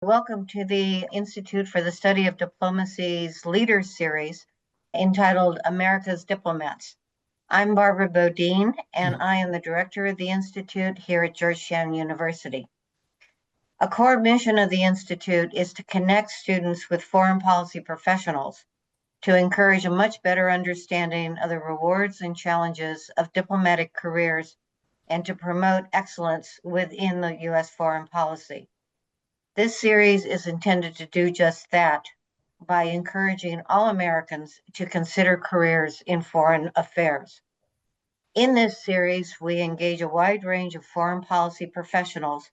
Welcome to the Institute for the Study of Diplomacy's Leaders Series entitled America's Diplomats. I'm Barbara Bodine, and I am the director of the Institute here at Georgetown University. A core mission of the Institute is to connect students with foreign policy professionals to encourage a much better understanding of the rewards and challenges of diplomatic careers and to promote excellence within the U.S. foreign policy. This series is intended to do just that by encouraging all Americans to consider careers in foreign affairs. In this series, we engage a wide range of foreign policy professionals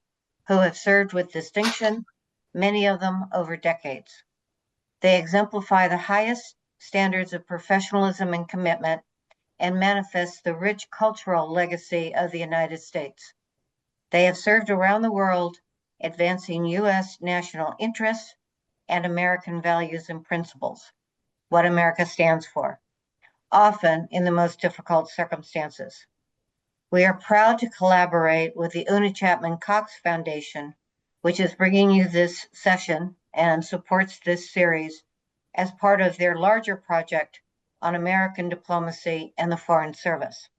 who have served with distinction, many of them over decades. They exemplify the highest standards of professionalism and commitment and manifest the rich cultural legacy of the United States. They have served around the world, advancing U.S. national interests and American values and principles, what America stands for, often in the most difficult circumstances. We are proud to collaborate with the Una Chapman Cox Foundation, which is bringing you this session and supports this series as part of their larger project on American diplomacy and the Foreign Service.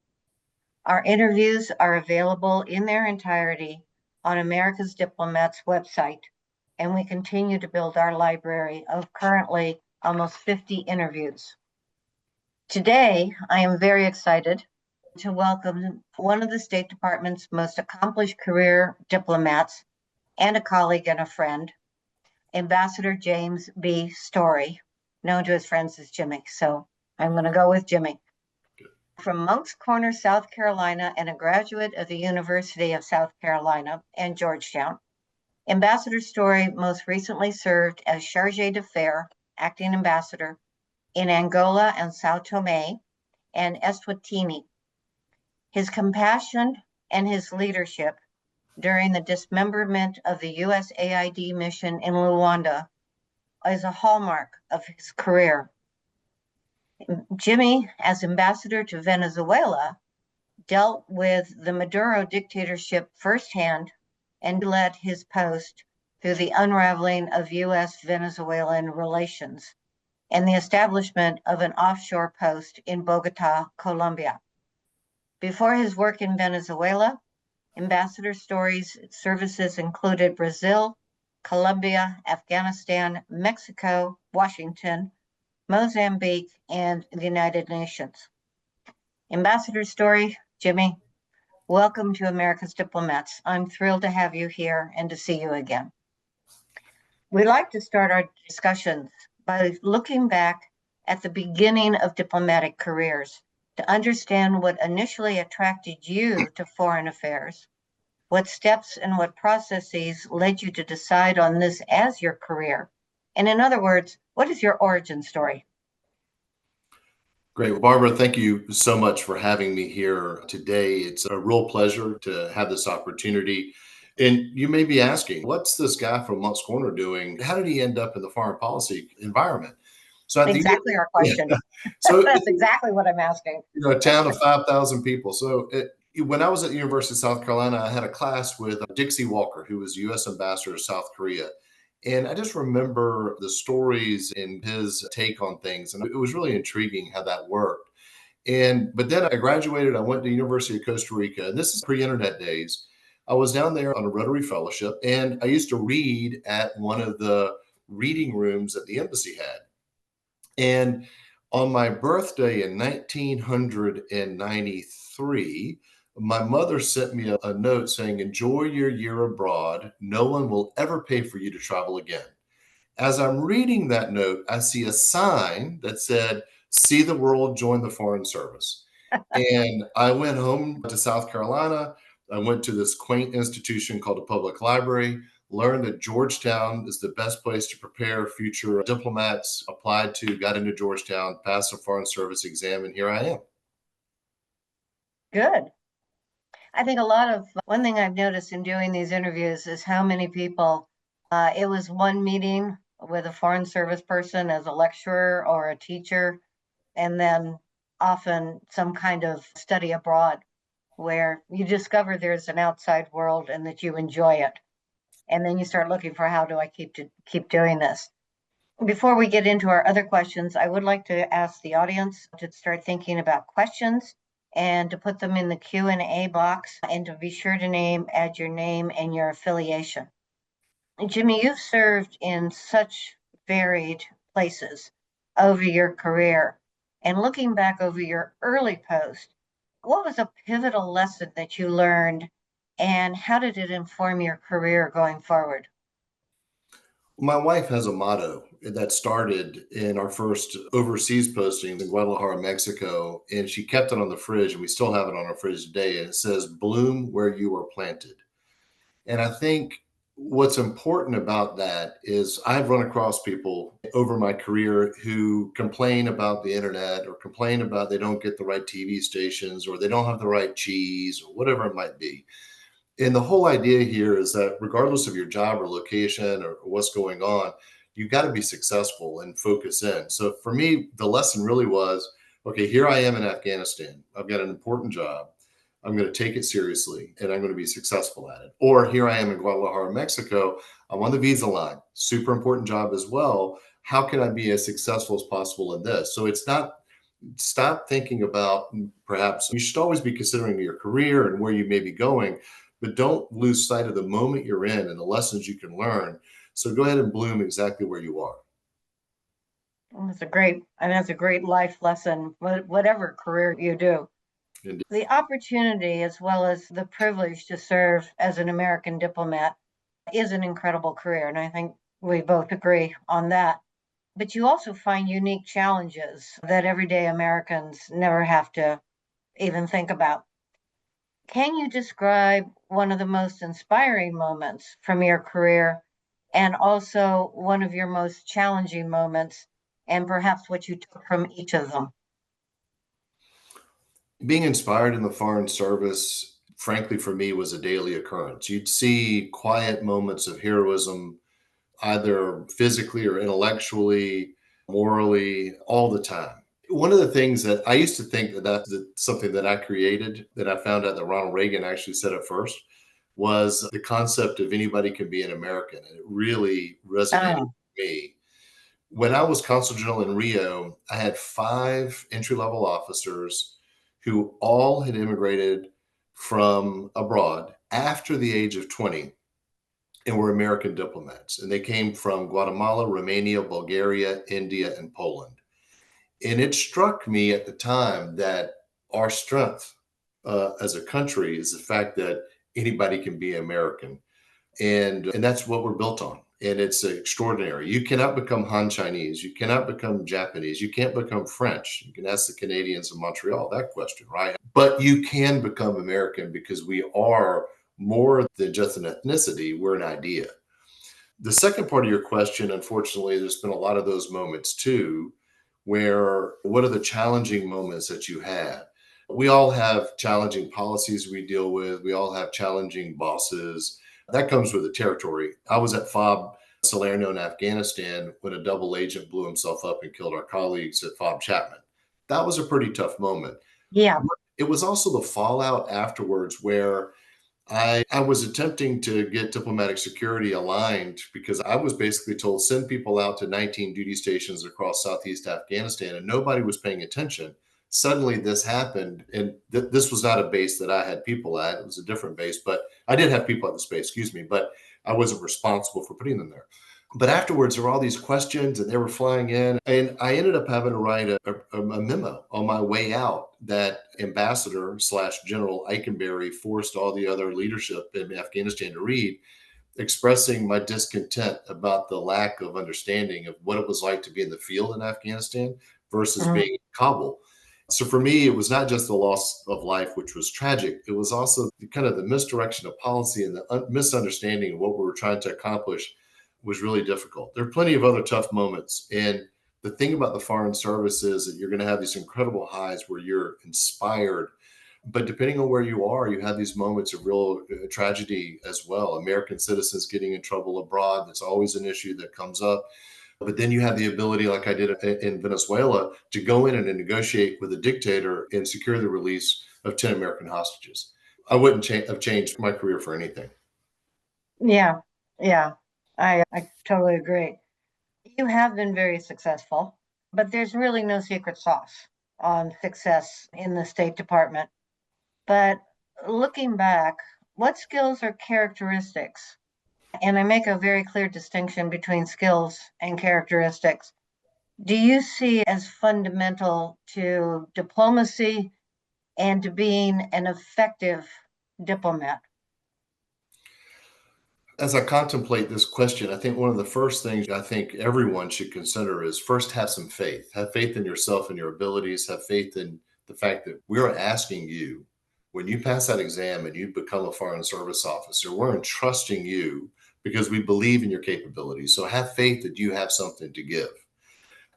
Our interviews are available in their entirety on America's Diplomats website, and we continue to build our library of currently almost 50 interviews. Today, I am very excited to welcome one of the State Department's most accomplished career diplomats and a colleague and a friend, Ambassador James B. Story, known to his friends as Jimmy. So I'm going to go with Jimmy. From Moncks Corner, South Carolina, and a graduate of the University of South Carolina and Georgetown, Ambassador Story most recently served as Chargé d'Affaires, acting ambassador, in Angola and Sao Tome and Eswatini. His compassion and his leadership during the dismemberment of the USAID mission in Luanda is a hallmark of his career. Jimmy, as ambassador to Venezuela, dealt with the Maduro dictatorship firsthand and led his post through the unraveling of U.S.-Venezuelan relations and the establishment of an offshore post in Bogota, Colombia. Before his work in Venezuela, Ambassador Story's services included Brazil, Colombia, Afghanistan, Mexico, Washington, Mozambique, and the United Nations. Ambassador Story, Jimmy, welcome to America's Diplomats. I'm thrilled to have you here and to see you again. We like to start our discussions by looking back at the beginning of diplomatic careers to understand what initially attracted you to foreign affairs, what steps and what processes led you to decide on this as your career, and in other words, what is your origin story? Great. Well, Barbara, thank you so much for having me here today. It's a real pleasure to have this opportunity. And you may be asking, what's this guy from Moncks Corner doing? How did he end up in the foreign policy environment? So exactly our question. So that's exactly what I'm asking. A town of 5,000 people. So when I was at the University of South Carolina, I had a class with Dixie Walker, who was U.S. Ambassador to South Korea. And I just remember the stories and his take on things. And it was really intriguing how that worked. But then I graduated. I went to the University of Costa Rica. And this is pre-internet days. I was down there on a Rotary Fellowship. And I used to read at one of the reading rooms that the embassy had. And on my birthday in 1993, my mother sent me a note saying, enjoy your year abroad. No one will ever pay for you to travel again. As I'm reading that note, I see a sign that said, see the world, join the Foreign Service. And I went home to South Carolina. I went to this quaint institution called the Public Library, learned that Georgetown is the best place to prepare future diplomats, applied to, got into Georgetown, passed the Foreign Service exam, and here I am. Good. I think one thing I've noticed in doing these interviews is how many people, it was one meeting with a Foreign Service person as a lecturer or a teacher, and then often some kind of study abroad where you discover there's an outside world and that you enjoy it. And then you start looking for, how do I keep doing this? Before we get into our other questions, I would like to ask the audience to start thinking about questions and to put them in the Q&A box, and to be sure to add your name and your affiliation. Jimmy, you've served in such varied places over your career. And looking back over your early post, what was a pivotal lesson that you learned, and how did it inform your career going forward? My wife has a motto that started in our first overseas posting in Guadalajara, Mexico, and she kept it on the fridge, and we still have it on our fridge today. And it says, "Bloom where you are planted." And I think what's important about that is I've run across people over my career who complain about the internet, or complain about they don't get the right TV stations, or they don't have the right cheese, or whatever it might be. And the whole idea here is that regardless of your job or location or what's going on, you got to be successful and focus in. So for me, the lesson really was, okay, here I am in Afghanistan. I've got an important job. I'm going to take it seriously and I'm going to be successful at it. Or here I am in Guadalajara, Mexico. I'm on the visa line. Super important job as well. How can I be as successful as possible in this? So it's not, stop thinking about, perhaps you should always be considering your career and where you may be going, but don't lose sight of the moment you're in and the lessons you can learn. So go ahead and bloom exactly where you are. That's a great life lesson, whatever career you do. Indeed. The opportunity, as well as the privilege to serve as an American diplomat, is an incredible career. And I think we both agree on that. But you also find unique challenges that everyday Americans never have to even think about. Can you describe one of the most inspiring moments from your career, and also one of your most challenging moments, and perhaps what you took from each of them? Being inspired in the Foreign Service, frankly, for me, was a daily occurrence. You'd see quiet moments of heroism, either physically or intellectually, morally, all the time. One of the things that I used to think that's something that I created, that I found out that Ronald Reagan actually said it first, was the concept of anybody can be an American. And it really resonated Oh, with me. When I was consul general in Rio, I had 5 entry level officers who all had immigrated from abroad after the age of 20 and were American diplomats. And they came from Guatemala, Romania, Bulgaria, India, and Poland. And it struck me at the time that our strength as a country is the fact that anybody can be American. And that's what we're built on. And it's extraordinary. You cannot become Han Chinese. You cannot become Japanese. You can't become French. You can ask the Canadians in Montreal that question, right? But you can become American, because we are more than just an ethnicity. We're an idea. The second part of your question, unfortunately, there's been a lot of those moments too, where what are the challenging moments that you had? We all have challenging policies we deal with. We all have challenging bosses. That comes with the territory. I was at FOB Salerno in Afghanistan when a double agent blew himself up and killed our colleagues at FOB Chapman. That was a pretty tough moment. yeah. It was also the fallout afterwards, where I was attempting to get diplomatic security aligned, because I was basically told, send people out to 19 duty stations across Southeast Afghanistan, and nobody was paying attention. Suddenly this happened, and this was not a base that I had people at. It was a different base, but I did have people at the space, excuse me, but I wasn't responsible for putting them there. But afterwards, there were all these questions, and they were flying in. And I ended up having to write a memo on my way out that Ambassador / General Eikenberry forced all the other leadership in Afghanistan to read, expressing my discontent about the lack of understanding of what it was like to be in the field in Afghanistan versus Mhm. being in Kabul. So for me, it was not just the loss of life, which was tragic. It was also kind of the misdirection of policy and the misunderstanding of what we were trying to accomplish was really difficult. There are plenty of other tough moments. And the thing about the Foreign Service is that you're going to have these incredible highs where you're inspired. But depending on where you are, you have these moments of real tragedy as well. American citizens getting in trouble abroad, that's always an issue that comes up. But then you have the ability, like I did in Venezuela, to go in and negotiate with a dictator and secure the release of 10 American hostages. I wouldn't have changed my career for anything. Yeah. Yeah, I totally agree. You have been very successful, but there's really no secret sauce on success in the State Department. But looking back, what skills or characteristics, and I make a very clear distinction between skills and characteristics, do you see as fundamental to diplomacy and to being an effective diplomat? As I contemplate this question, I think one of the first things I think everyone should consider is first have some faith. Have faith in yourself and your abilities. Have faith in the fact that we're asking you, when you pass that exam and you become a foreign service officer, we're entrusting you because we believe in your capabilities. So have faith that you have something to give.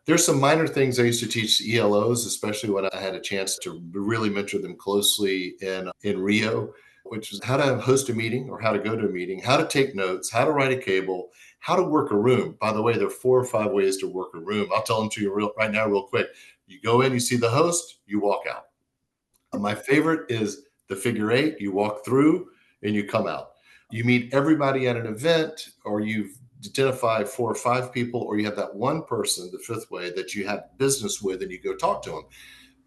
There's some minor things I used to teach ELOs, especially when I had a chance to really mentor them closely in Rio, which is how to host a meeting or how to go to a meeting, how to take notes, how to write a cable, how to work a room. By the way, there are 4 or 5 ways to work a room. I'll tell them to you right now, real quick. You go in, you see the host, you walk out. My favorite is the figure eight. You walk through and you come out. You meet everybody at an event, or you've identified 4 or 5 people, or you have that one person, the fifth way, that you have business with and you go talk to them.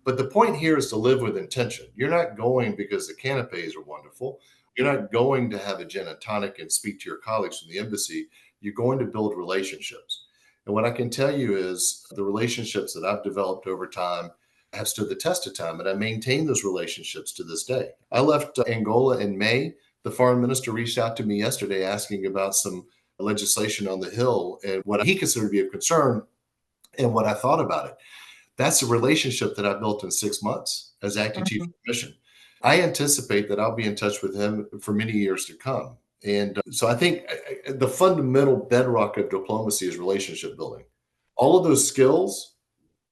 But the point here is to live with intention. You're not going because the canapes are wonderful. You're not going to have a gin and tonic and speak to your colleagues from the embassy. You're going to build relationships. And what I can tell you is the relationships that I've developed over time have stood the test of time, and I maintain those relationships to this day. I left Angola in May. The foreign minister reached out to me yesterday asking about some legislation on the Hill and what he considered to be of concern and what I thought about it. That's a relationship that I built in 6 months as acting chief Mhm. of mission. I anticipate that I'll be in touch with him for many years to come. And so I think the fundamental bedrock of diplomacy is relationship building. All of those skills,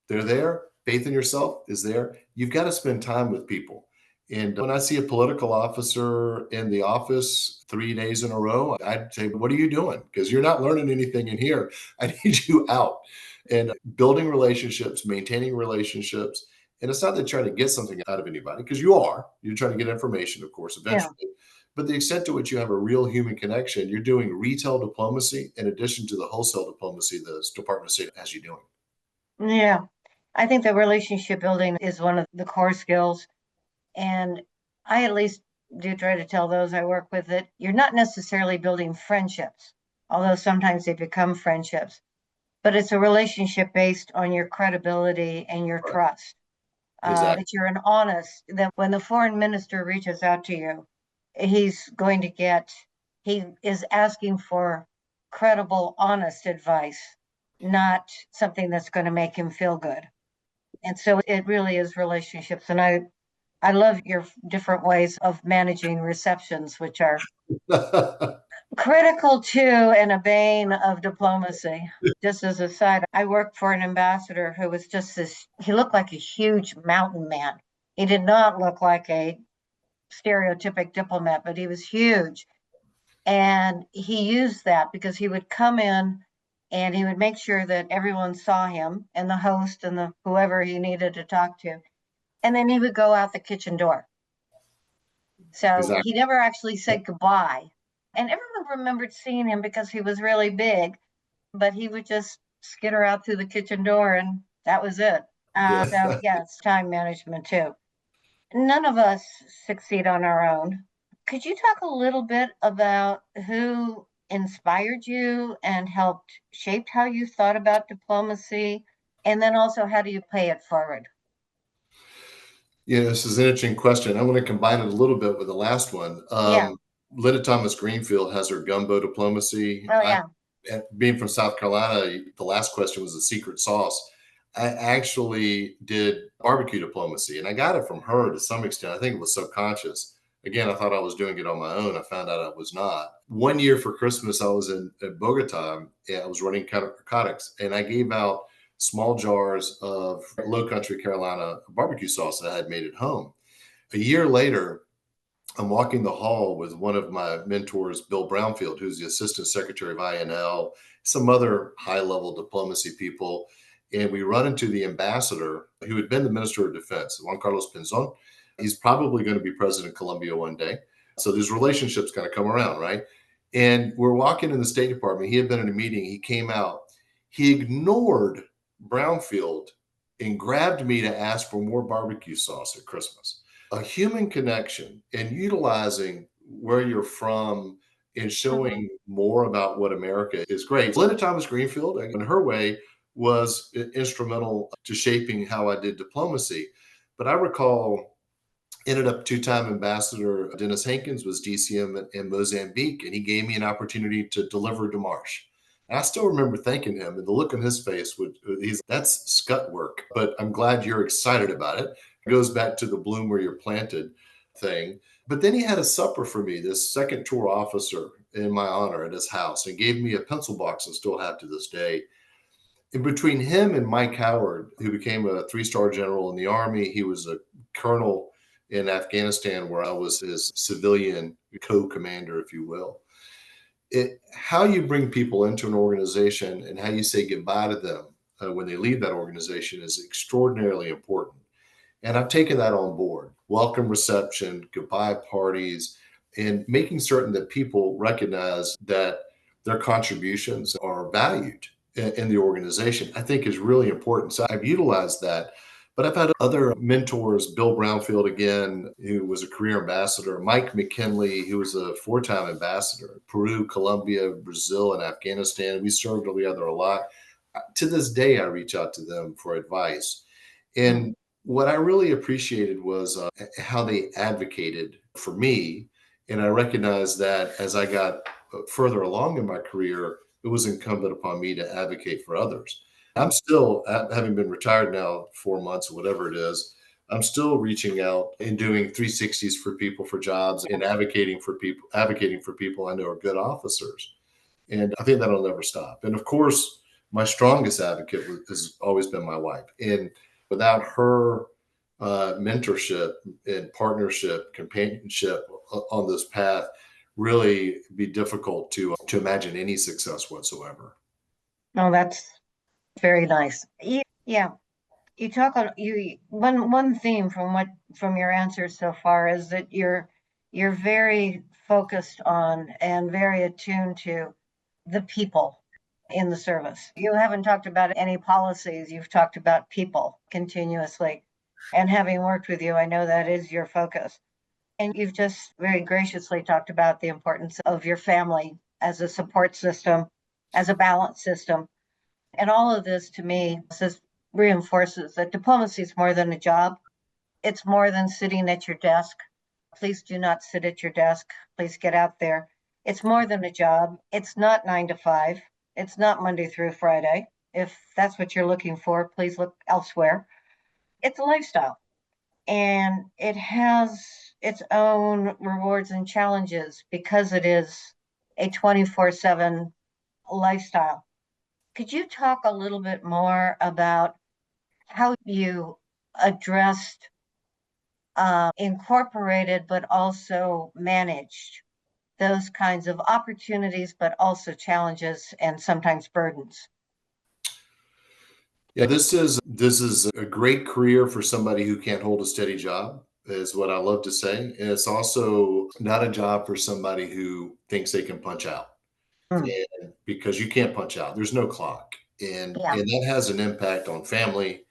they're there. Faith in yourself is there. You've got to spend time with people. And when I see a political officer in the office 3 days in a row, I'd say, what are you doing? Because you're not learning anything in here. I need you out. And building relationships, maintaining relationships. And it's not that you're trying to get something out of anybody, because you are. You're trying to get information, of course, Yeah, eventually. But the extent to which you have a real human connection, you're doing retail diplomacy in addition to the wholesale diplomacy the Department of State has you doing. yeah. I think that relationship building is one of the core skills. And I at least do try to tell those I work with that you're not necessarily building friendships, although sometimes they become friendships, but it's a relationship based on your credibility and your Right. trust. Exactly. That you're an honest, that when the foreign minister reaches out to you, he's going to get, he is asking for credible, honest advice, not something that's going to make him feel good. And so it really is relationships. And I love your different ways of managing receptions, which are critical to and a bane of diplomacy. Just as a side, I worked for an ambassador who was just this, he looked like a huge mountain man. He did not look like a stereotypic diplomat, but he was huge. And he used that because he would come in and he would make sure that everyone saw him and the host and the whoever he needed to talk to. And then he would go out the kitchen door. So Exactly. he never actually said goodbye. And everyone remembered seeing him because he was really big, but he would just skitter out through the kitchen door and that was it. Yeah. So, yes, time management too. None of us succeed on our own. Could you talk a little bit about who inspired you and helped shape how you thought about diplomacy? And then also, how do you pay it forward? Yeah, this is an interesting question. I want to combine it a little bit with the last one. Yeah. Linda Thomas Greenfield has her gumbo diplomacy. Oh, yeah. Being from South Carolina, the last question was the secret sauce. I actually did barbecue diplomacy, and I got it from her to some extent. I think it was subconscious. Again, I thought I was doing it on my own. I found out I was not. One year for Christmas, I was in Bogota. And I was running narcotics, and I gave out small jars of Low Country Carolina barbecue sauce that I had made at home. A year later, I'm walking the hall with one of my mentors, Bill Brownfield, who's the assistant secretary of INL, some other high level diplomacy people. And we run into the ambassador who had been the minister of defense, Juan Carlos Pinzon. He's probably going to be president of Colombia one day. So these relationships kind of come around, right? And we're walking in the State Department. He had been in a meeting. He came out. He ignored Brownfield and grabbed me to ask for more barbecue sauce at Christmas. A human connection and utilizing where you're from and showing more about what America is great. Linda Thomas Greenfield, in her way, was instrumental to shaping how I did diplomacy. But I recall ended up two-time ambassador Dennis Hankins was DCM in Mozambique, and he gave me an opportunity to deliver demarche. And I still remember thanking him, and the look on his face would that's scut work, but I'm glad you're excited about it. It goes back to the bloom where you're planted thing. But then he had a supper for me, this second tour officer, in my honor at his house, and gave me a pencil box I still have to this day. And between him and Mike Howard, who became a three-star general in the Army, he was a colonel in Afghanistan, where I was his civilian co-commander, if you will. How you bring people into an organization and how you say goodbye to them when they leave that organization is extraordinarily important. And I've taken that on board. Welcome reception, goodbye parties, and making certain that people recognize that their contributions are valued in the organization, I think is really important. So I've utilized that. But I've had other mentors, Bill Brownfield, again, who was a career ambassador, Mike McKinley, who was a four-time ambassador, Peru, Colombia, Brazil, and Afghanistan. We served together a lot. To this day, I reach out to them for advice. And what I really appreciated was how they advocated for me. And I recognized that as I got further along in my career, it was incumbent upon me to advocate for others. I'm still, having been retired now 4 months, or whatever it is, I'm still reaching out and doing 360s for people for jobs and advocating for people I know are good officers. And I think that'll never stop. And of course, my strongest advocate has always been my wife. And without her mentorship and partnership, companionship on this path, really be difficult to imagine any success whatsoever. Oh, that's very nice. Yeah, you talk on one theme from your answers so far is that you're very focused on and very attuned to the people in the service. You haven't talked about any policies, you've talked about people continuously. And having worked with you, I know that is your focus. And you've just very graciously talked about the importance of your family as a support system, as a balance system. And all of this to me reinforces that diplomacy is more than a job. It's more than sitting at your desk. Please do not sit at your desk. Please get out there. It's more than a job. It's not 9 to 5. It's not Monday through Friday. If that's what you're looking for, please look elsewhere. It's a lifestyle, and it has its own rewards and challenges because it is a 24/7 lifestyle. Could you talk a little bit more about how you addressed, incorporated, but also managed those kinds of opportunities, but also challenges and sometimes burdens? Yeah, this is a great career for somebody who can't hold a steady job, is what I love to say. And it's also not a job for somebody who thinks they can punch out. Mm, And because you can't punch out, there's no clock. And yeah. and that has an impact on family.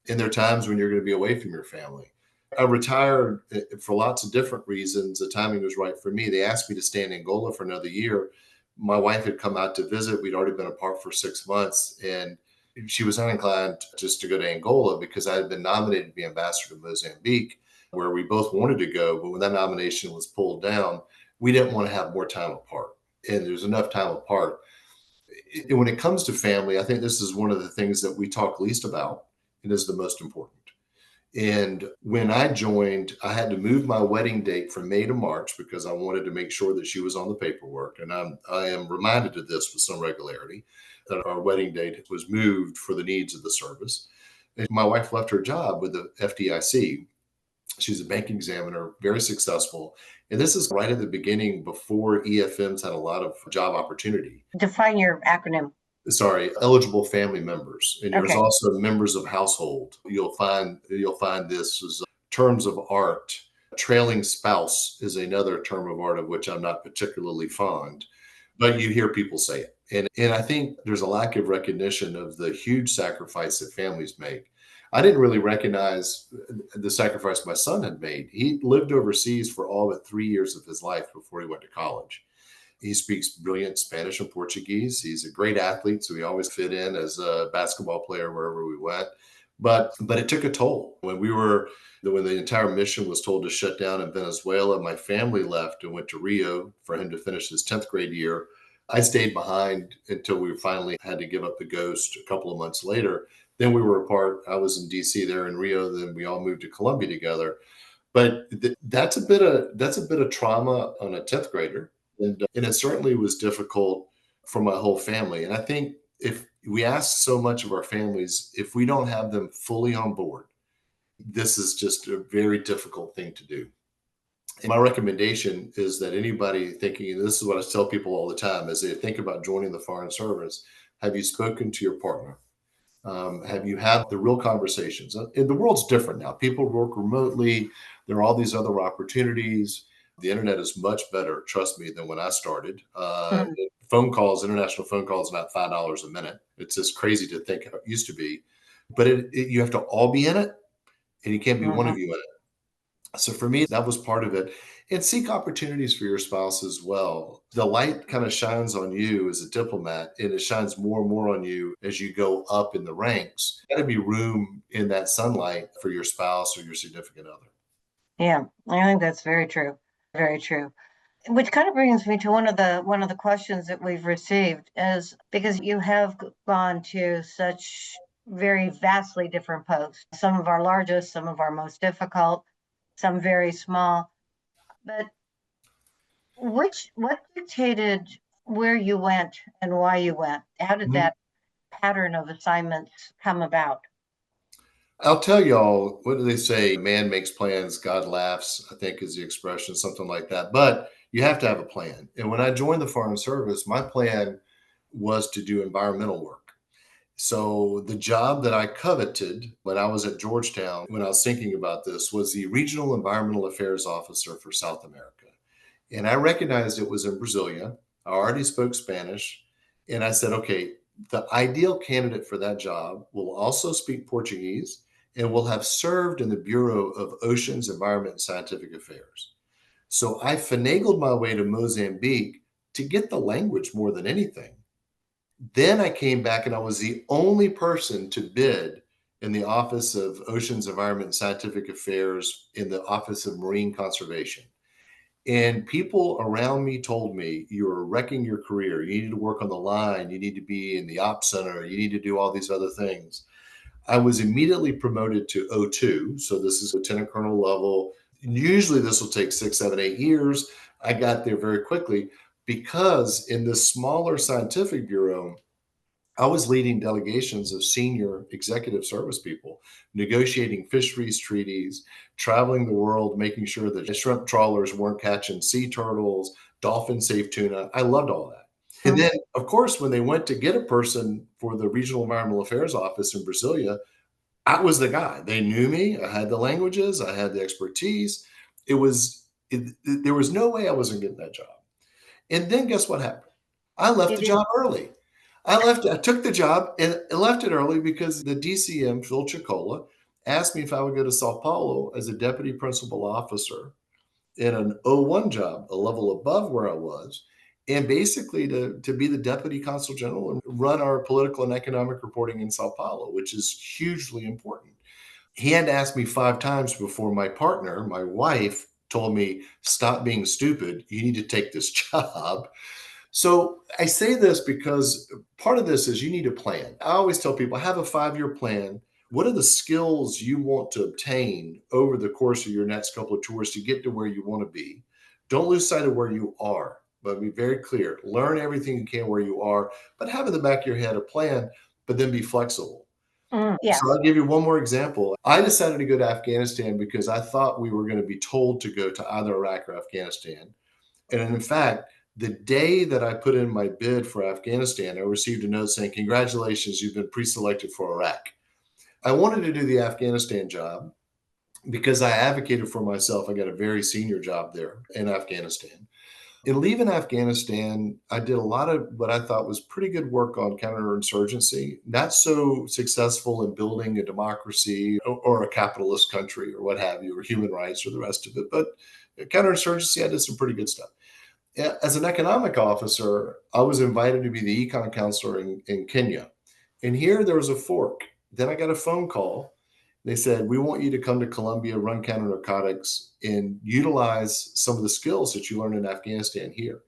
And there are times when you're going to be away from your family. I retired for lots of different reasons. The timing was right for me. They asked me to stay in Angola for another year. My wife had come out to visit. We'd already been apart for 6 months, and she was uninclined just to go to Angola because I had been nominated to be ambassador to Mozambique, where we both wanted to go. But when that nomination was pulled down, we didn't want to have more time apart. And there's enough time apart. When it comes to family, I think this is one of the things that we talk least about and is the most important. And when I joined, I had to move my wedding date from May to March because I wanted to make sure that she was on the paperwork. And I am reminded of this with some regularity that our wedding date was moved for the needs of the service. And my wife left her job with the FDIC. She's a bank examiner, very successful. And this is right at the beginning before EFMs had a lot of job opportunity. Define your acronym. Sorry, eligible family members. And there's Okay. also members of household. You'll find this as terms of art. Trailing spouse is another term of art of which I'm not particularly fond. but you hear people say it. And I think there's a lack of recognition of the huge sacrifice that families make. I didn't really recognize the sacrifice my son had made. He lived overseas for all but 3 years of his life before he went to college. He speaks brilliant Spanish and Portuguese. He's a great athlete, so he always fit in as a basketball player wherever we went. But it took a toll. When the entire mission was told to shut down in Venezuela, my family left and went to Rio for him to finish his 10th grade year. I stayed behind until we finally had to give up the ghost a couple of months later. Then we were apart. I was in DC, there in Rio. Then we all moved to Colombia together. But that's a bit of trauma on a 10th grader, and it certainly was difficult for my whole family. And I think if we ask so much of our families, if we don't have them fully on board, this is just a very difficult thing to do. And my recommendation is that anybody thinking, and this is what I tell people all the time, as they think about joining the Foreign Service, have you spoken to your partner? Have you had the real conversations? And the world's different now. People work remotely. There are all these other opportunities. The internet is much better, trust me, than when I started. Mm, Phone calls, international phone calls, not $5 a minute. It's just crazy to think how it used to be. But you have to all be in it, and you can't be one mhm. of you in it. So for me, that was part of it. And seek opportunities for your spouse as well. The light kind of shines on you as a diplomat, and it shines more and more on you as you go up in the ranks. Got to be room in that sunlight for your spouse or your significant other. Yeah, I think that's very true. Very true. Which kind of brings me to one of the questions that we've received is because you have gone to such very vastly different posts, some of our largest, some of our most difficult, some very small. But what dictated where you went and why you went? How did Mhm. that pattern of assignments come about? I'll tell y'all, what do they say? Man makes plans, God laughs, I think is the expression, something like that. But you have to have a plan. And when I joined the Foreign Service, my plan was to do environmental work. So the job that I coveted when I was at Georgetown, when I was thinking about this, was the Regional Environmental Affairs Officer for South America. And I recognized it was in Brasilia. I already spoke Spanish. And I said, okay, the ideal candidate for that job will also speak Portuguese and will have served in the Bureau of Oceans, Environment, and Scientific Affairs. So I finagled my way to Mozambique to get the language more than anything. Then I came back and I was the only person to bid in the Office of Oceans, Environment, and Scientific Affairs in the Office of Marine Conservation. And people around me told me, you're wrecking your career. You need to work on the line. You need to be in the ops center. You need to do all these other things. I was immediately promoted to O2. So this is lieutenant colonel level. Usually this will take 6, 7, 8 years. I got there very quickly because in this smaller scientific bureau, I was leading delegations of senior executive service people, negotiating fisheries treaties, traveling the world, making sure that shrimp trawlers weren't catching sea turtles, dolphin safe tuna. I loved all that. And Mm, then, of course, when they went to get a person for the Regional Environmental Affairs Office in Brasilia, I was the guy. They knew me. I had the languages. I had the expertise. There was no way I wasn't getting that job. And then guess what happened? I left you the did. job early. I took the job and left it early because the DCM, Phil Chicola, asked me if I would go to Sao Paulo as a deputy principal officer in an O1 job, a level above where I was, and basically to be the deputy consul general and run our political and economic reporting in Sao Paulo, which is hugely important. He had to ask me 5 times before my partner, my wife, told me, stop being stupid. You need to take this job. So I say this because part of this is you need a plan. I always tell people have a 5-year plan. What are the skills you want to obtain over the course of your next couple of tours to get to where you want to be? Don't lose sight of where you are, but be very clear. Learn everything you can where you are, but have in the back of your head a plan, but then be flexible. Yeah. So I'll give you one more example. I decided to go to Afghanistan because I thought we were going to be told to go to either Iraq or Afghanistan. And in fact, the day that I put in my bid for Afghanistan, I received a note saying, congratulations, you've been pre-selected for Iraq. I wanted to do the Afghanistan job because I advocated for myself. I got a very senior job there in Afghanistan. In leaving Afghanistan, I did a lot of what I thought was pretty good work on counterinsurgency, not so successful in building a democracy or a capitalist country or what have you, or human rights or the rest of it. But counterinsurgency, I did some pretty good stuff. As an economic officer, I was invited to be the econ counselor in Kenya. And here there was a fork. Then I got a phone call. They said, we want you to come to Colombia, run counter narcotics, and utilize some of the skills that you learned in Afghanistan here.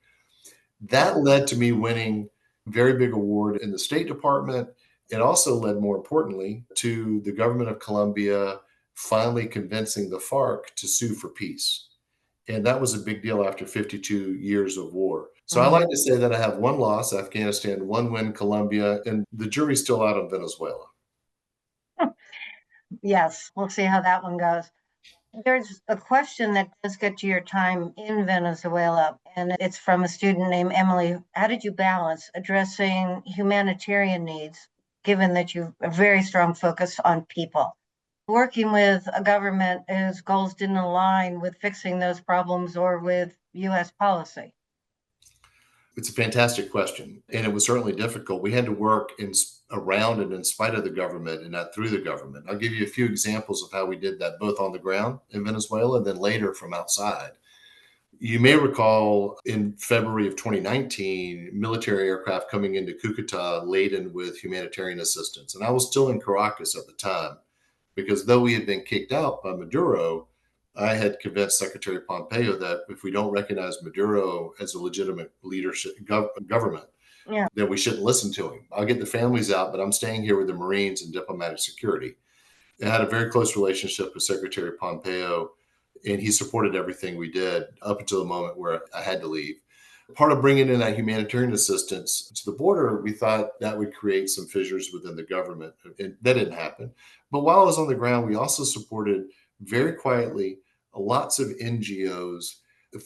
That led to me winning a very big award in the State Department. It also led, more importantly, to the government of Colombia finally convincing the FARC to sue for peace. And that was a big deal after 52 years of war. So I like to say that I have one loss, Afghanistan, one win, Colombia, and the jury's still out on Venezuela. Yes, we'll see how that one goes. There's a question that does get to your time in Venezuela, and it's from a student named Emily. How did you balance addressing humanitarian needs, given that you have a very strong focus on people, working with a government whose goals didn't align with fixing those problems or with U.S. policy? It's a fantastic question, and it was certainly difficult. We had to work around and in spite of the government and not through the government. I'll give you a few examples of how we did that, both on the ground in Venezuela and then later from outside. You may recall in February of 2019, military aircraft coming into Cucuta laden with humanitarian assistance. And I was still in Caracas at the time, because though we had been kicked out by Maduro, I had convinced Secretary Pompeo that if we don't recognize Maduro as a legitimate leadership government, then we shouldn't listen to him. I'll get the families out, but I'm staying here with the Marines and diplomatic security. I had a very close relationship with Secretary Pompeo, and he supported everything we did up until the moment where I had to leave. Part of bringing in that humanitarian assistance to the border, we thought that would create some fissures within the government. And that didn't happen. But while I was on the ground, we also supported very quietly lots of NGOs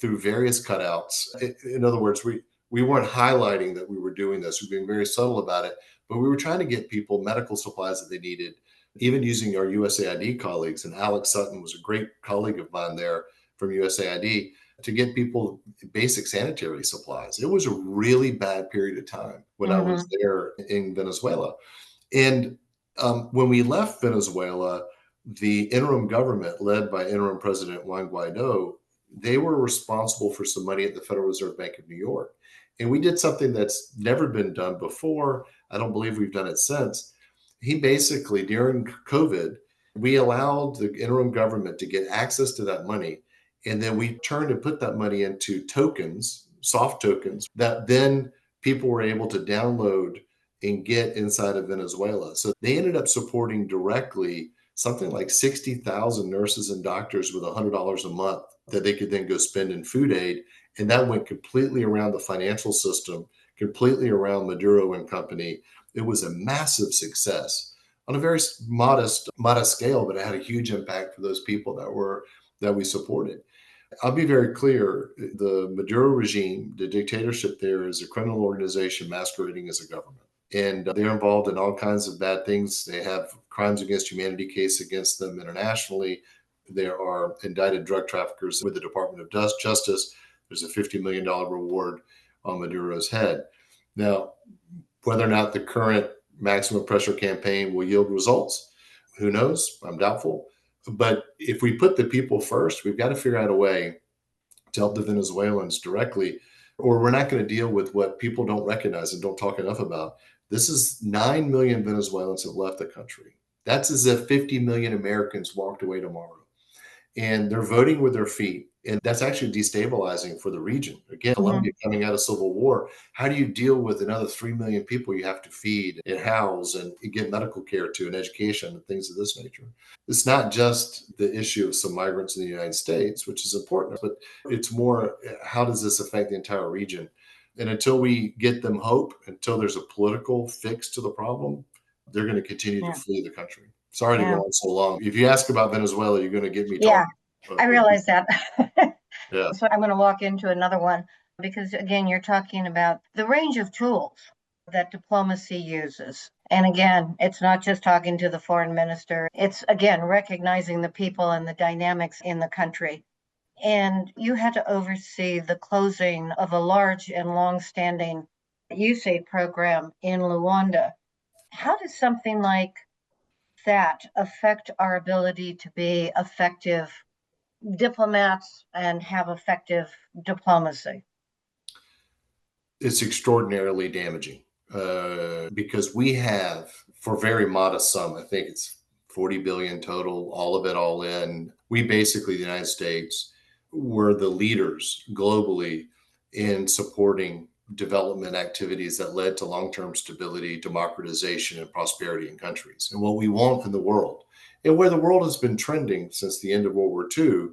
through various cutouts. In other words, we weren't highlighting that we were doing this. We were being very subtle about it, but we were trying to get people medical supplies that they needed, even using our USAID colleagues. And Alex Sutton was a great colleague of mine there from USAID to get people basic sanitary supplies. It was a really bad period of time when I was there in Venezuela. And when we left Venezuela, the interim government led by interim President Juan Guaido, they were responsible for some money at the Federal Reserve Bank of New York. And we did something that's never been done before. I don't believe we've done it since. He basically, during COVID, we allowed the interim government to get access to that money. And then we turned and put that money into tokens, soft tokens, that then people were able to download and get inside of Venezuela. So they ended up supporting directly something like 60,000 nurses and doctors with $100 a month that they could then go spend in food aid. And that went completely around the financial system, completely around Maduro and company. It was a massive success on a very modest scale, but it had a huge impact for those people that we supported. I'll be very clear. The Maduro regime, the dictatorship there, is a criminal organization masquerading as a government. And they're involved in all kinds of bad things. They have crimes against humanity case against them internationally. There are indicted drug traffickers with the Department of Justice. There's a $50 million reward on Maduro's head. Now, whether or not the current maximum pressure campaign will yield results, who knows? I'm doubtful. But if we put the people first, we've got to figure out a way to help the Venezuelans directly, or we're not going to deal with what people don't recognize and don't talk enough about. This is 9 million Venezuelans have left the country. That's as if 50 million Americans walked away tomorrow. And they're voting with their feet. And that's actually destabilizing for the region. Again, Colombia coming out of civil war. How do you deal with another 3 million people you have to feed and house and get medical care to and education and things of this nature? It's not just the issue of some migrants in the United States, which is important, but it's more, how does this affect the entire region? And until we get them hope, until there's a political fix to the problem, they're going to continue to flee the country. Sorry to go on so long. If you ask about Venezuela, you're going to get me talking. I realize that. Yeah. So I'm going to walk into another one because, again, you're talking about the range of tools that diplomacy uses. And again, it's not just talking to the foreign minister. It's, again, recognizing the people and the dynamics in the country. and you had to oversee the closing of a large and long-standing USAID program in Luanda. How does something like that affect our ability to be effective diplomats and have effective diplomacy? It's extraordinarily damaging because we have, for very modest sum, I think it's 40 billion total, all of it all in. We basically, the United States, were the leaders globally in supporting development activities that led to long-term stability, democratization, and prosperity in countries. And what we want in the world, and where the world has been trending since the end of World War II,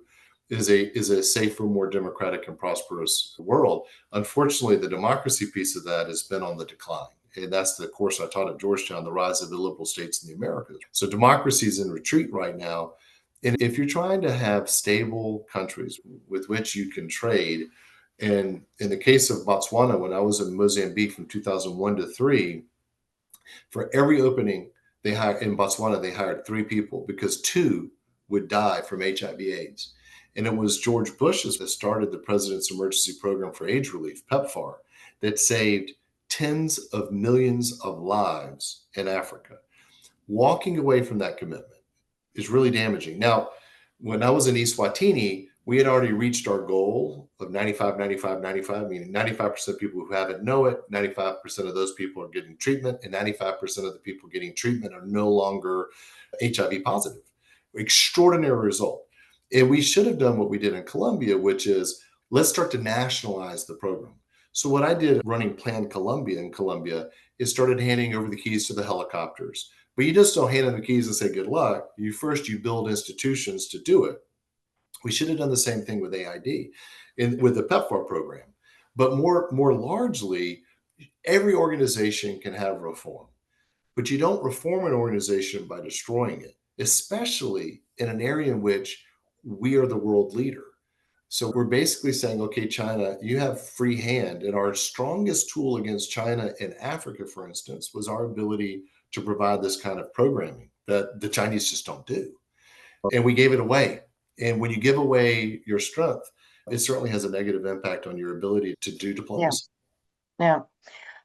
is a safer, more democratic, and prosperous world. Unfortunately, the democracy piece of that has been on the decline. And that's the course I taught at Georgetown, the rise of the liberal states in the Americas. So democracy is in retreat right now. And if you're trying to have stable countries with which you can trade, and in the case of Botswana, when I was in Mozambique from 2001 to 3, for every opening they hired in Botswana, they hired 3 people because 2 would die from HIV/AIDS. And it was George Bush that started the President's Emergency Program for AIDS Relief, PEPFAR, that saved tens of millions of lives in Africa. Walking away from that commitment is really damaging. Now, when I was in Eswatini, we had already reached our goal of 95, 95, 95, meaning 95% of people who haven't know it, 95% of those people are getting treatment, and 95% of the people getting treatment are no longer HIV positive. Extraordinary result. And we should have done what we did in Colombia, which is let's start to nationalize the program. So what I did running Plan Colombia in Colombia is started handing over the keys to the helicopters. But you just don't hand them the keys and say good luck. You build institutions to do it. We should have done the same thing with AID with the PEPFAR program. But more largely, every organization can have reform. But you don't reform an organization by destroying it, especially in an area in which we are the world leader. So we're basically saying, okay, China, you have free hand. And our strongest tool against China in Africa, for instance, was our ability to provide this kind of programming that the Chinese just don't do. And we gave it away. And when you give away your strength, it certainly has a negative impact on your ability to do diplomacy. Yeah.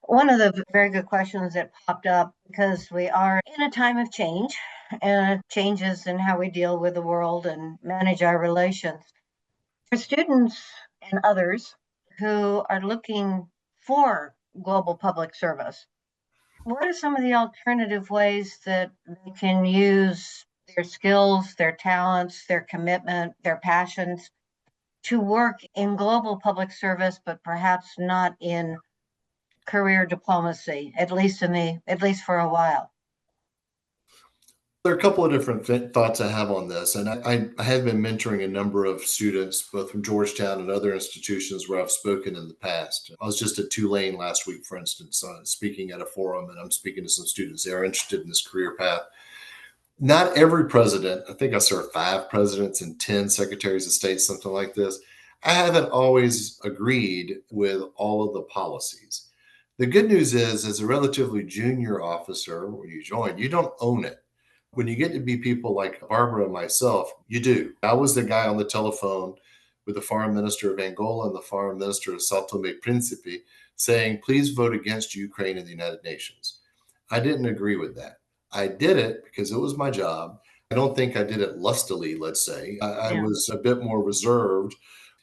One of the very good questions that popped up, because we are in a time of change and changes in how we deal with the world and manage our relations. For students and others who are looking for global public service, what are some of the alternative ways that they can use their skills, their talents, their commitment, their passions to work in global public service, but perhaps not in career diplomacy, at least for a while? There are a couple of different thoughts I have on this. And I have been mentoring a number of students, both from Georgetown and other institutions where I've spoken in the past. I was just at Tulane last week, for instance, speaking at a forum, and I'm speaking to some students. They are interested in this career path. Not every president, I think I served 5 presidents and 10 secretaries of state, something like this. I haven't always agreed with all of the policies. The good news is, as a relatively junior officer, when you join, you don't own it. When you get to be people like Barbara and myself, you do. I was the guy on the telephone with the foreign minister of Angola and the foreign minister of Sao Tome Principe saying, please vote against Ukraine in the United Nations. I didn't agree with that. I did it because it was my job. I don't think I did it lustily, let's say. I was a bit more reserved.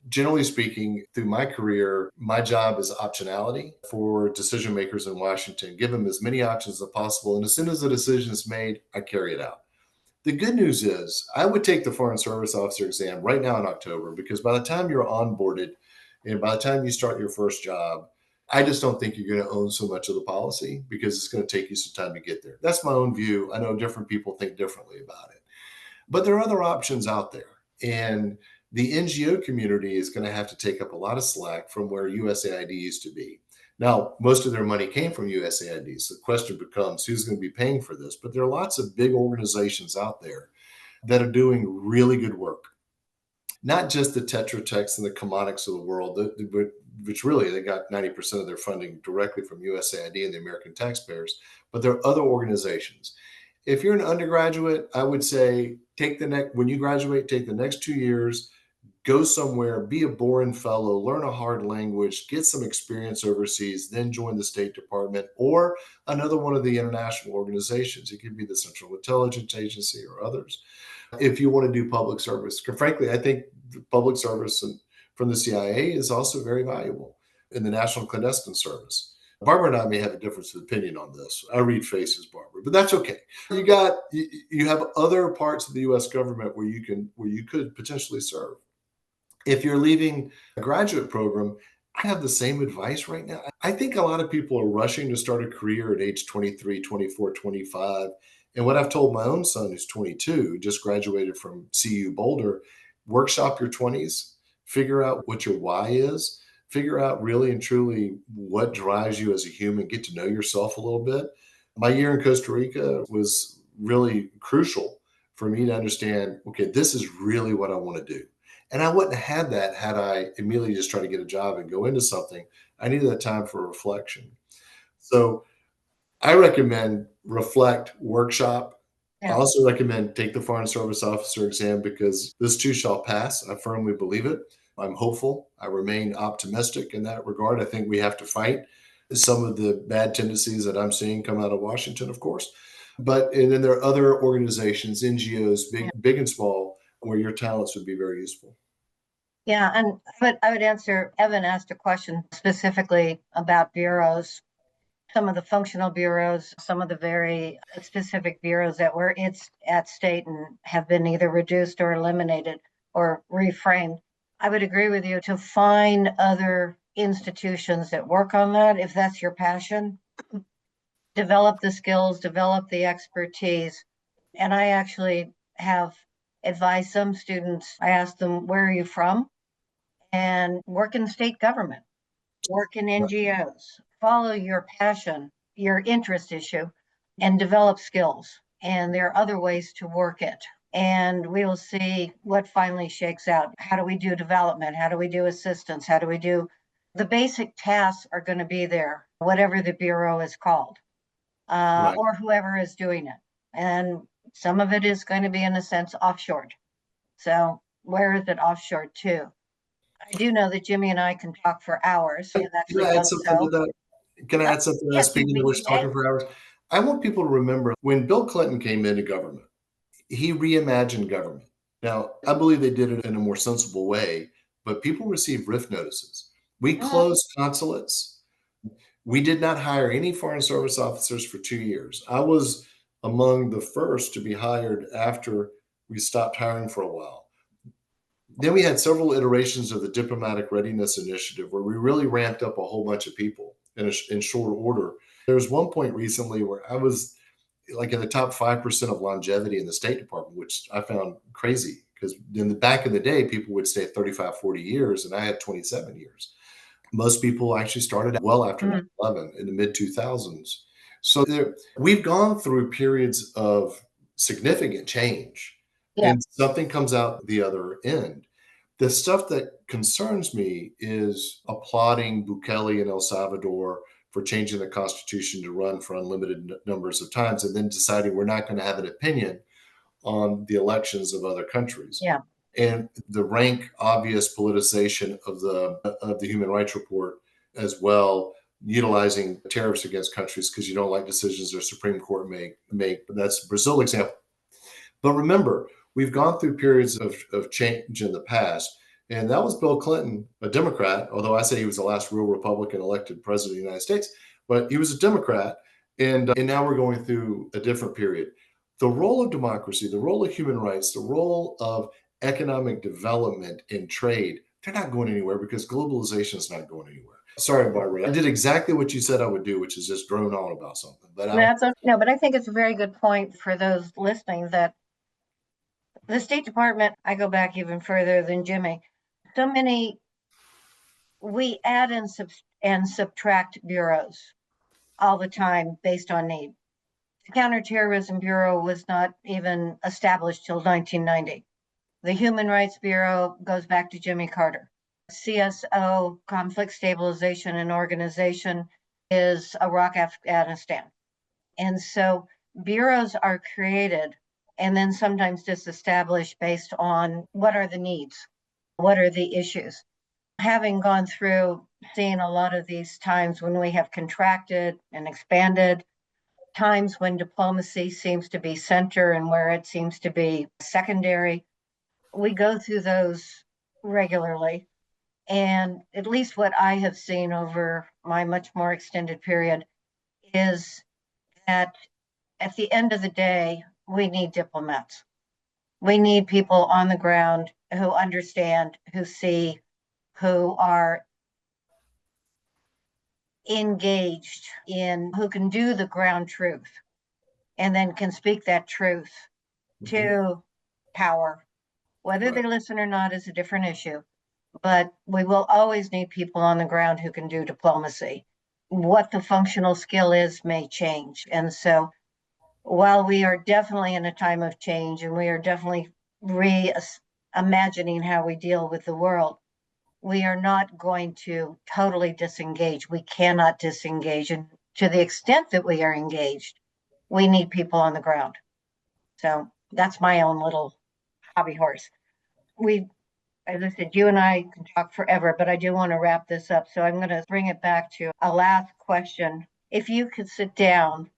Generally speaking, through my career, my job is optionality for decision makers in Washington. Give them as many options as possible. And as soon as the decision is made, I carry it out. The good news is I would take the Foreign Service Officer exam right now in October, because by the time you're onboarded and by the time you start your first job, I just don't think you're going to own so much of the policy because it's going to take you some time to get there. That's my own view. I know different people think differently about it. But there are other options out there. And the NGO community is going to have to take up a lot of slack from where USAID used to be. Now, most of their money came from USAID. So the question becomes, who's going to be paying for this? But there are lots of big organizations out there that are doing really good work. Not just the Tetra Techs and the Chemonics of the world, which really they got 90% of their funding directly from USAID and the American taxpayers, but there are other organizations. If you're an undergraduate, I would say when you graduate, take the next 2 years, go somewhere, be a boring fellow, learn a hard language, get some experience overseas, then join the State Department or another one of the international organizations. It could be the Central Intelligence Agency or others. If you want to do public service, frankly, I think public service from the CIA is also very valuable in the National Clandestine Service. Barbara and I may have a difference of opinion on this. I read faces, Barbara, but that's okay. You have other parts of the U.S. government where you could potentially serve. If you're leaving a graduate program, I have the same advice right now. I think a lot of people are rushing to start a career at age 23, 24, 25. And what I've told my own son, who's 22, just graduated from CU Boulder, workshop your 20s, figure out what your why is, figure out really and truly what drives you as a human, get to know yourself a little bit. My year in Costa Rica was really crucial for me to understand, okay, this is really what I want to do. And I wouldn't have had that had I immediately just tried to get a job and go into something. I needed that time for reflection. So I recommend reflect, workshop. I Yeah. also recommend take the Foreign Service Officer exam because this too shall pass. I firmly believe it. I'm hopeful. I remain optimistic in that regard. I think we have to fight some of the bad tendencies that I'm seeing come out of Washington, of course. And then there are other organizations, NGOs, big and small, where your talents would be very useful. Yeah, and I would answer, Evan asked a question specifically about bureaus, some of the functional bureaus, some of the very specific bureaus that were at state and have been either reduced or eliminated or reframed. I would agree with you to find other institutions that work on that if that's your passion. Develop the skills, develop the expertise. And I actually have advised some students, I asked them, where are you from? And work in state government, work in NGOs, follow your passion, your interest issue, and develop skills. And there are other ways to work it. And we will see what finally shakes out. How do we do development? How do we do assistance? How do we do the basic tasks are going to be there, whatever the bureau is called, Right. or whoever is doing it. And some of it is going to be, in a sense, offshored. So where is it offshore to? I do know that Jimmy and I can talk for hours. We have Can actually I add done something to so. that? Can I add something to that? Yes, Speaking of which, talking for hours, I want people to remember when Bill Clinton came into government, he reimagined government. Now, I believe they did it in a more sensible way, but people received RIF notices. We closed consulates. We did not hire any Foreign Service officers for 2 years. I was among the first to be hired after we stopped hiring for a while. Then we had several iterations of the Diplomatic Readiness Initiative where we really ramped up a whole bunch of people in short order. There was one point recently where I was like in the top 5% of longevity in the State Department, which I found crazy because in the back in the day, people would stay 35, 40 years, and I had 27 years. Most people actually started well after 9/11 in the mid 2000s. So we've gone through periods of significant change, Yeah. and something comes out the other end. The stuff that concerns me is applauding Bukele in El Salvador for changing the constitution to run for unlimited numbers of times and then deciding we're not going to have an opinion on the elections of other countries. Yeah. And the rank obvious politicization of the Human Rights Report as well, utilizing tariffs against countries because you don't like decisions their Supreme Court make. That's Brazil example. But remember, we've gone through periods of change in the past. And that was Bill Clinton, a Democrat, although I say he was the last real Republican elected president of the United States, but he was a Democrat. And now we're going through a different period. The role of democracy, the role of human rights, the role of economic development and trade, they're not going anywhere because globalization is not going anywhere. Sorry, Barbara. I did exactly what you said I would do, which is just drone on about something. But No, but I think it's a very good point for those listening that the State Department, I go back even further than Jimmy. So many, we add and subtract bureaus all the time based on need. The Counterterrorism Bureau was not even established till 1990. The Human Rights Bureau goes back to Jimmy Carter. CSO, Conflict Stabilization and Organization, is Iraq, Afghanistan. And so bureaus are created and then sometimes disestablished based on what are the needs. What are the issues? Having gone through seeing a lot of these times when we have contracted and expanded, times when diplomacy seems to be center and where it seems to be secondary, we go through those regularly. And at least what I have seen over my much more extended period is that at the end of the day, we need diplomats. We need people on the ground who understand, who see, who are engaged in, who can do the ground truth and then can speak that truth to power. Whether Right. they listen or not is a different issue, but we will always need people on the ground who can do diplomacy. What the functional skill is may change. And so while we are definitely in a time of change and we are definitely reimagining how we deal with the world, we are not going to totally disengage. We cannot disengage. And to the extent that we are engaged, we need people on the ground. So that's my own little hobby horse. We, as I said, you and I can talk forever, but I do want to wrap this up. So I'm going to bring it back to a last question. If you could sit down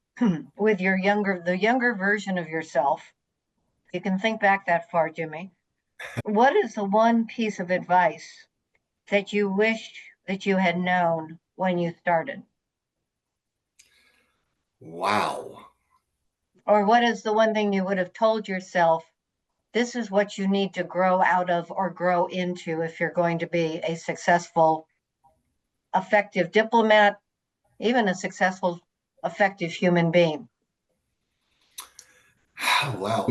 with the younger version of yourself, you can think back that far, Jimmy. What is the one piece of advice that you wish that you had known when you started? Wow. Or what is the one thing you would have told yourself, this is what you need to grow out of or grow into if you're going to be a successful, effective diplomat, even a successful, effective human being? Wow.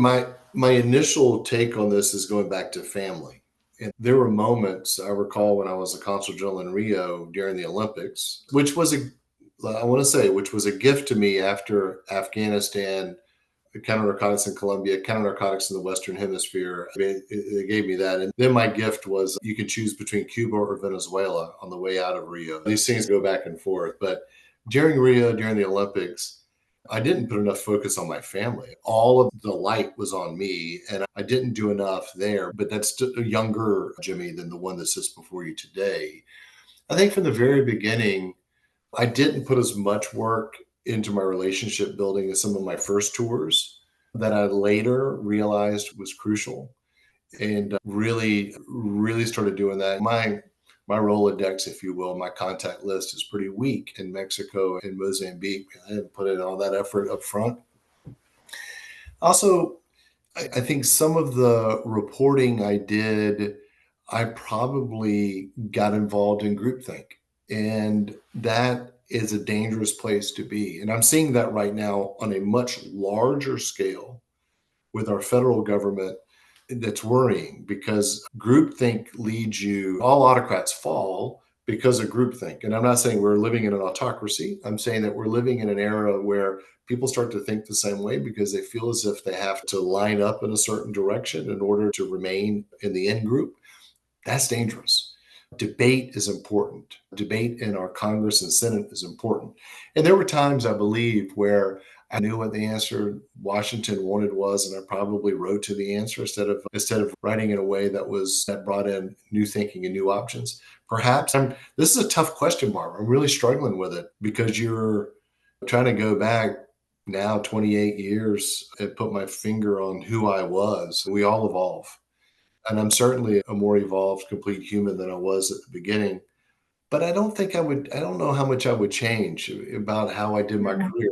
My initial take on this is going back to family. And there were moments I recall when I was a consul general in Rio during the Olympics, which was I want to say, which was a gift to me after Afghanistan, counter narcotics in Colombia, counter narcotics in the Western Hemisphere. I mean, it gave me that. And then my gift was you could choose between Cuba or Venezuela on the way out of Rio. These things go back and forth. But during Rio, during the Olympics, I didn't put enough focus on my family. All of the light was on me, and I didn't do enough there. But that's a younger Jimmy than the one that sits before you today. I think from the very beginning, I didn't put as much work into my relationship building as some of my first tours that I later realized was crucial and really started doing that. My Rolodex, if you will, my contact list is pretty weak in Mexico and Mozambique. I didn't put in all that effort up front. Also, I think some of the reporting I did, I probably got involved in groupthink. And that is a dangerous place to be. And I'm seeing that right now on a much larger scale with our federal government. That's worrying because groupthink leads you, all autocrats fall because of groupthink. And I'm not saying we're living in an autocracy. I'm saying that we're living in an era where people start to think the same way because they feel as if they have to line up in a certain direction in order to remain in the in group. That's dangerous. Debate is important. Debate in our Congress and Senate is important. And there were times, I believe, where I knew what the answer Washington wanted was, and I probably wrote to the answer instead of writing in a way that brought in new thinking and new options. Perhaps this is a tough question, Barbara. I'm really struggling with it because you're trying to go back now 28 years and put my finger on who I was. We all evolve. And I'm certainly a more evolved, complete human than I was at the beginning. But I don't know how much I would change about how I did my Mhm. career.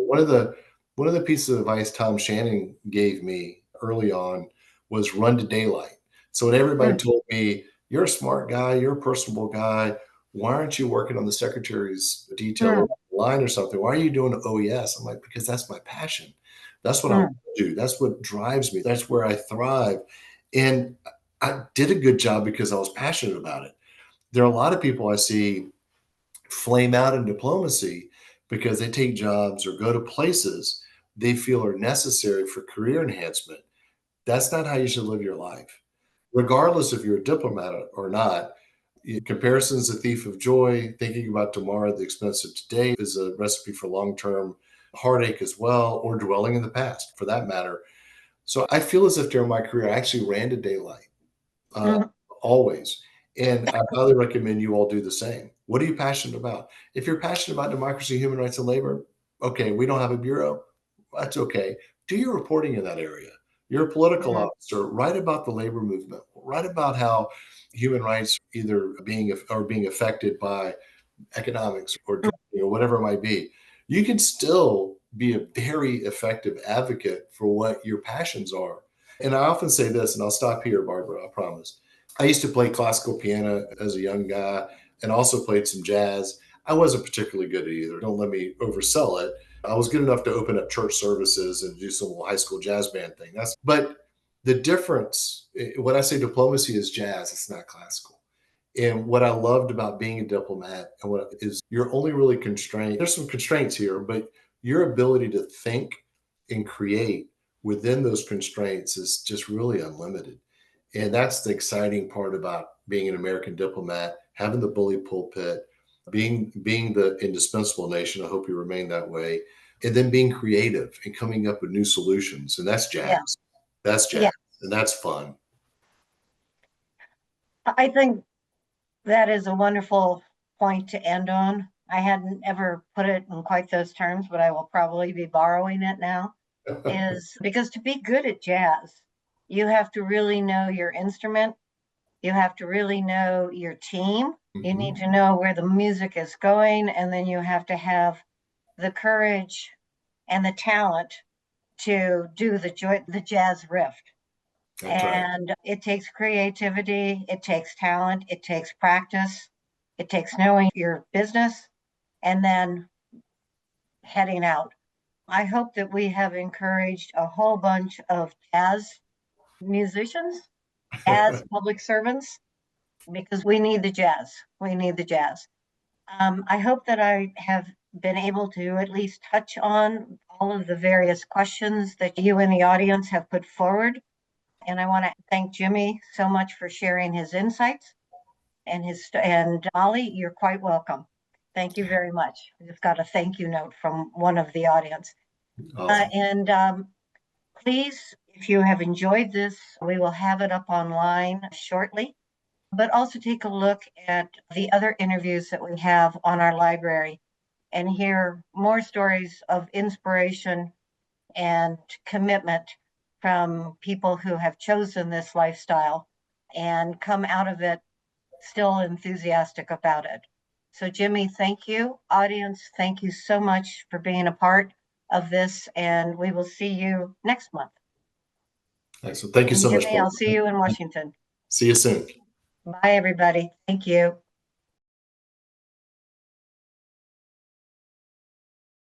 One of the pieces of advice Tom Shannon gave me early on was run to daylight. So when everybody Mm, told me, you're a smart guy, you're a personable guy, why aren't you working on the secretary's detail mm, line or something? Why are you doing OES? I'm like, because that's my passion. That's what I want mm, to do. That's what drives me. That's where I thrive. And I did a good job because I was passionate about it. There are a lot of people I see flame out in diplomacy because they take jobs or go to places they feel are necessary for career enhancement. That's not how you should live your life. Regardless if you're a diplomat or not, comparison is a thief of joy. Thinking about tomorrow at the expense of today is a recipe for long term heartache as well, or dwelling in the past for that matter. So I feel as if during my career, I actually ran to daylight. Uh, mm. always. And I highly recommend you all do the same. What are you passionate about? If you're passionate about democracy, human rights, and labor, okay, we don't have a bureau. That's okay. Do your reporting in that area. You're a political Mhm. officer. Write about the labor movement. Write about how human rights either being affected by economics or whatever it might be. You can still be a very effective advocate for what your passions are. And I often say this, and I'll stop here, Barbara, I promise. I used to play classical piano as a young guy and also played some jazz. I wasn't particularly good at either. Don't let me oversell it. I was good enough to open up church services and do some little high school jazz band thing. But the difference, when I say diplomacy is jazz, it's not classical. And what I loved about being a diplomat and what is you're only really constrained. There's some constraints here, but your ability to think and create within those constraints is just really unlimited. And that's the exciting part about being an American diplomat, having the bully pulpit, being the indispensable nation. I hope you remain that way. And then being creative and coming up with new solutions. And that's Yeah, jazz. That's yeah. jazz. And that's fun. I think that is a wonderful point to end on. I hadn't ever put it in quite those terms, but I will probably be borrowing it now. Is because to be good at jazz, you have to really know your instrument. You have to really know your team. You need Mhm. to know where the music is going, and then you have to have the courage and the talent to do the jazz riff. That's right. And it takes creativity, it takes talent, it takes practice, it takes knowing your business, and then heading out. I hope that we have encouraged a whole bunch of jazz musicians as public servants because we need the jazz. We need the jazz. I hope that I have been able to at least touch on all of the various questions that you in the audience have put forward. And I want to thank Jimmy so much for sharing his insights and Molly, you're quite welcome. Thank you very much. I just got a thank you note from one of the audience. Awesome. And please, if you have enjoyed this, we will have it up online shortly. But also take a look at the other interviews that we have on our library and hear more stories of inspiration and commitment from people who have chosen this lifestyle and come out of it still enthusiastic about it. So, Jimmy, thank you. Audience, thank you so much for being a part of this, and we will see you next month. Excellent. Thank you And so much, Jimmy, Paul. I'll see you in Washington. See you soon. Bye, everybody. Thank you.